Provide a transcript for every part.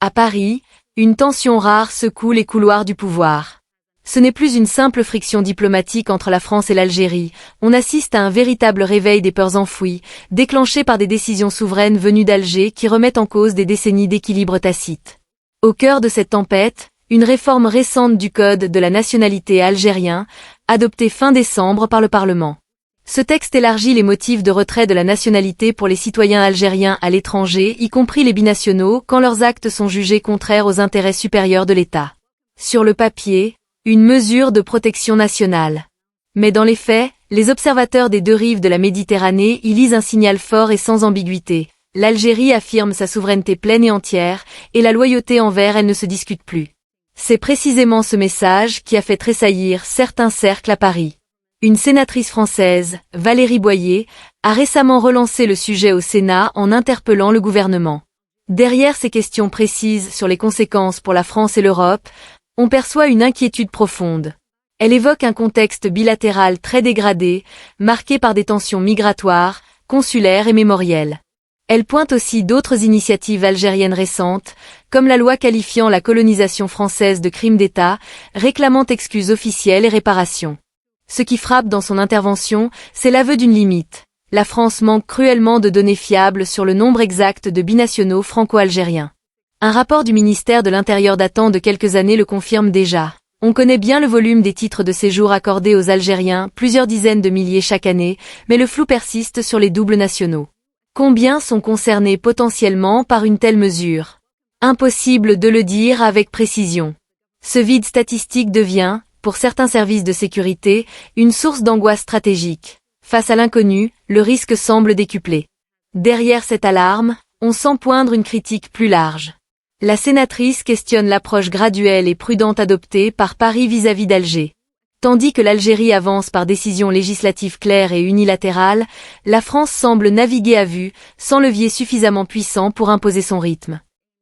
À Paris, une tension rare secoue les couloirs du pouvoir. Ce n'est plus une simple friction diplomatique entre la France et l'Algérie, on assiste à un véritable réveil des peurs enfouies, déclenché par des décisions souveraines venues d'Alger qui remettent en cause des décennies d'équilibre tacite. Au cœur de cette tempête, une réforme récente du Code de la nationalité algérien, adoptée fin décembre par le Parlement. Ce texte élargit les motifs de retrait de la nationalité pour les citoyens algériens à l'étranger, y compris les binationaux, quand leurs actes sont jugés contraires aux intérêts supérieurs de l'État. Sur le papier, une mesure de protection nationale. Mais dans les faits, les observateurs des deux rives de la Méditerranée y lisent un signal fort et sans ambiguïté. L'Algérie affirme sa souveraineté pleine et entière, et la loyauté envers elle ne se discute plus. C'est précisément ce message qui a fait tressaillir certains cercles à Paris. Une sénatrice française, Valérie Boyer, a récemment relancé le sujet au Sénat en interpellant le gouvernement. Derrière ces questions précises sur les conséquences pour la France et l'Europe, on perçoit une inquiétude profonde. Elle évoque un contexte bilatéral très dégradé, marqué par des tensions migratoires, consulaires et mémorielles. Elle pointe aussi d'autres initiatives algériennes récentes, comme la loi qualifiant la colonisation française de crime d'État, réclamant excuses officielles et réparations. Ce qui frappe dans son intervention, c'est l'aveu d'une limite. La France manque cruellement de données fiables sur le nombre exact de binationaux franco-algériens. Un rapport du ministère de l'Intérieur datant de quelques années le confirme déjà. On connaît bien le volume des titres de séjour accordés aux Algériens, plusieurs dizaines de milliers chaque année, mais le flou persiste sur les doubles nationaux. Combien sont concernés potentiellement par une telle mesure? Impossible de le dire avec précision. Ce vide statistique devient, pour certains services de sécurité, une source d'angoisse stratégique. Face à l'inconnu, le risque semble décuplé. Derrière cette alarme, on sent poindre une critique plus large. La sénatrice questionne l'approche graduelle et prudente adoptée par Paris vis-à-vis d'Alger. Tandis que l'Algérie avance par décision législative claire et unilatérale, la France semble naviguer à vue, sans levier suffisamment puissant pour imposer son rythme.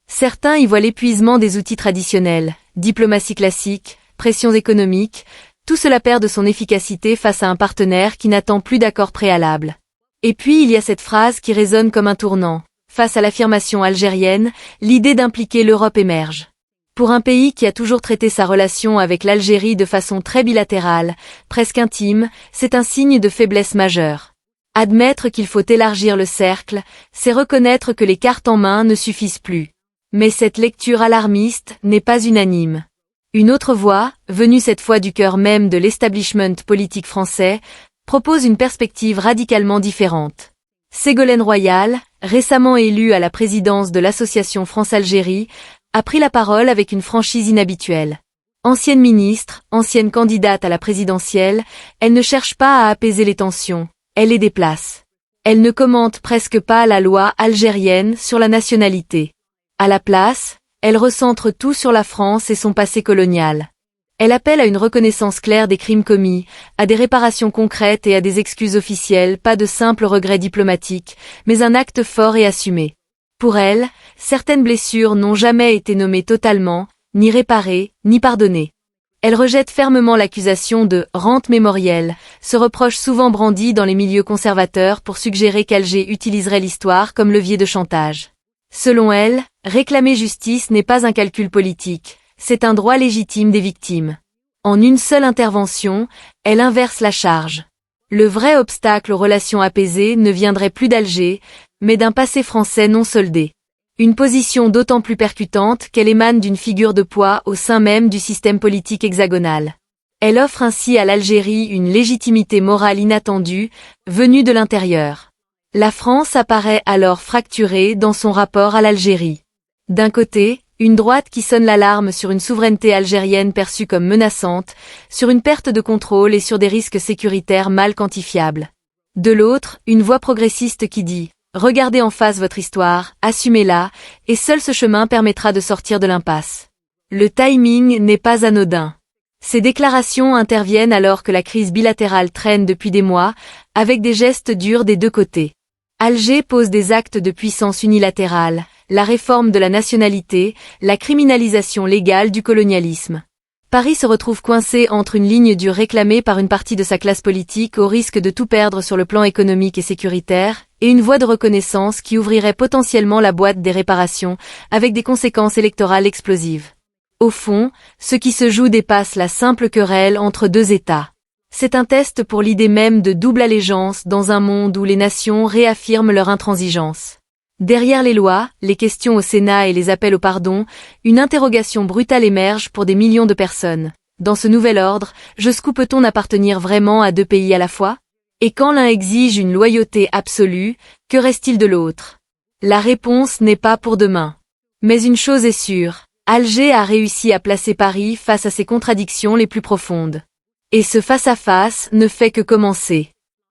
Certains y voient l'épuisement des outils traditionnels, diplomatie classique, pressions économiques, tout cela perd de son efficacité face à un partenaire qui n'attend plus d'accord préalable. Et puis il y a cette phrase qui résonne comme un tournant. Face à l'affirmation algérienne, l'idée d'impliquer l'Europe émerge. Pour un pays qui a toujours traité sa relation avec l'Algérie de façon très bilatérale, presque intime, c'est un signe de faiblesse majeure. Admettre qu'il faut élargir le cercle, c'est reconnaître que les cartes en main ne suffisent plus. Mais cette lecture alarmiste n'est pas unanime. Une autre voix, venue cette fois du cœur même de l'establishment politique français, propose une perspective radicalement différente. Ségolène Royal, récemment élue à la présidence de l'association France-Algérie, a pris la parole avec une franchise inhabituelle. Ancienne ministre, ancienne candidate à la présidentielle, elle ne cherche pas à apaiser les tensions, elle les déplace. Elle ne commente presque pas la loi algérienne sur la nationalité. À la place, elle recentre tout sur la France et son passé colonial. Elle appelle à une reconnaissance claire des crimes commis, à des réparations concrètes et à des excuses officielles, pas de simples regrets diplomatiques, mais un acte fort et assumé. Pour elle, certaines blessures n'ont jamais été nommées totalement, ni réparées, ni pardonnées. Elle rejette fermement l'accusation de « rente mémorielle », ce reproche souvent brandi dans les milieux conservateurs pour suggérer qu'Alger utiliserait l'histoire comme levier de chantage. Selon elle, réclamer justice n'est pas un calcul politique, c'est un droit légitime des victimes. En une seule intervention, elle inverse la charge. Le vrai obstacle aux relations apaisées ne viendrait plus d'Alger, mais d'un passé français non soldé. Une position d'autant plus percutante qu'elle émane d'une figure de poids au sein même du système politique hexagonal. Elle offre ainsi à l'Algérie une légitimité morale inattendue, venue de l'intérieur. La France apparaît alors fracturée dans son rapport à l'Algérie. D'un côté, une droite qui sonne l'alarme sur une souveraineté algérienne perçue comme menaçante, sur une perte de contrôle et sur des risques sécuritaires mal quantifiables. De l'autre, une voix progressiste qui dit « Regardez en face votre histoire, assumez-la, et seul ce chemin permettra de sortir de l'impasse ». Le timing n'est pas anodin. Ces déclarations interviennent alors que la crise bilatérale traîne depuis des mois, avec des gestes durs des deux côtés. Alger pose des actes de puissance unilatérale, la réforme de la nationalité, la criminalisation légale du colonialisme. Paris se retrouve coincé entre une ligne dure réclamée par une partie de sa classe politique au risque de tout perdre sur le plan économique et sécuritaire, et une voie de reconnaissance qui ouvrirait potentiellement la boîte des réparations, avec des conséquences électorales explosives. Au fond, ce qui se joue dépasse la simple querelle entre deux États. C'est un test pour l'idée même de double allégeance dans un monde où les nations réaffirment leur intransigeance. Derrière les lois, les questions au Sénat et les appels au pardon, une interrogation brutale émerge pour des millions de personnes. Dans ce nouvel ordre, jusqu'où peut-on appartenir vraiment à deux pays à la fois? Et quand l'un exige une loyauté absolue, que reste-t-il de l'autre? La réponse n'est pas pour demain. Mais une chose est sûre, Alger a réussi à placer Paris face à ses contradictions les plus profondes. Et ce face-à-face ne fait que commencer.